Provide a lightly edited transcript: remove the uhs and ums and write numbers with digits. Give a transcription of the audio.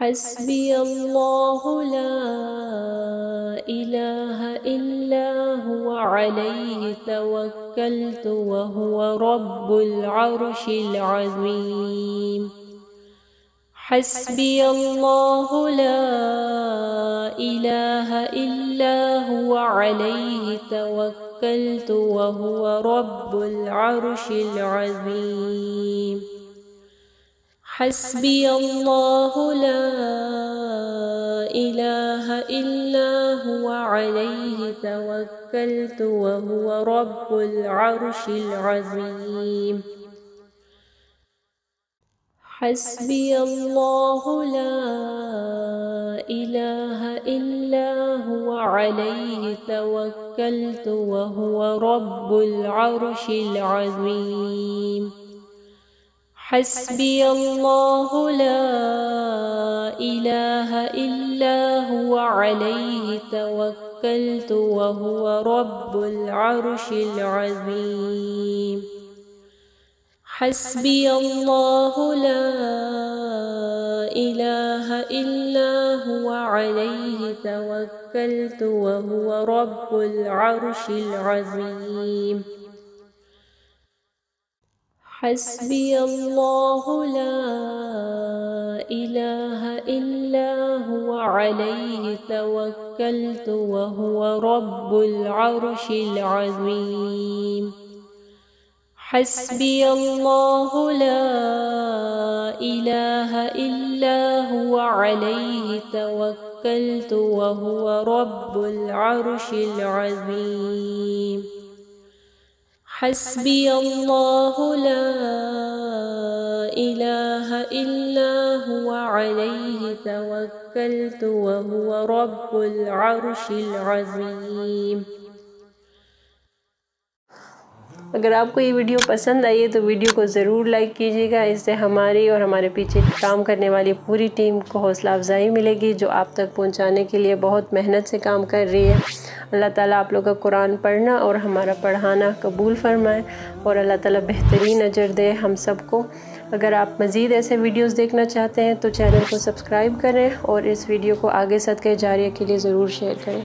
हस्बी अल्लाहु ला इलाहा इल्ला हुवा अलैहि तवक्कलतु व हुवा रब्बुल अर्शिल अज़ीम। हस्बी अल्लाहु ला इलाहा इल्ला हुवा अलैहि तवक्कलतु व हुवा रब्बुल अर्शिल अज़ीम। हस्बी अल्लाहु ला इलाहा इल्ला हुवा अलैहि तवक्कलतु व हुवा रब्बुल अर्शिल अज़ीम। हस्बी अल्लाहु ला इलाहा इल्ला हुवा अलैहि तवक्कलतु व हुवा रब्बुल अर्शिल अज़ीम। हस्बी अल्लाहु ला इलाहा इल्ला हुवा अलैहि तवक्कलतु व हुवा रब्बुल अर्शिल अज़ीम। हस्बी अल्लाहु ला इलाहा इल्ला हुवा अलैहि तवक्कलतु व हुवा रब्बुल अर्शिल अज़ीम। हस्बी अल्लाहु ला इलाहा इल्ला हुवा अलैहि तवक्कलतु व हुवा रब्बुल अर्शिल अज़ीम। हस्बी अल्लाहु ला इलाहा इल्ला हुवा अलैहि तवक्कलतु व हुवा रब्बुल अर्शिल अज़ीम। हस्बी अल्लाहु ला इलाहा इल्ला हुवा अलैहि तवक्कलतु व हुवा रब्बुल अर्शिल अज़ीम। अगर आपको ये वीडियो पसंद आई है तो वीडियो को ज़रूर लाइक कीजिएगा। इससे हमारी और हमारे पीछे काम करने वाली पूरी टीम को हौसला अफजाई मिलेगी, जो आप तक पहुंचाने के लिए बहुत मेहनत से काम कर रही है। अल्लाह ताला आप लोग का कुरान पढ़ना और हमारा पढ़ाना कबूल फरमाए और अल्लाह ताला बेहतरीन अजर दे हम सबको। अगर आप मज़ीद ऐसे वीडियोस देखना चाहते हैं तो चैनल को सब्सक्राइब करें और इस वीडियो को आगे सदक़े जारिया के लिए ज़रूर शेयर करें।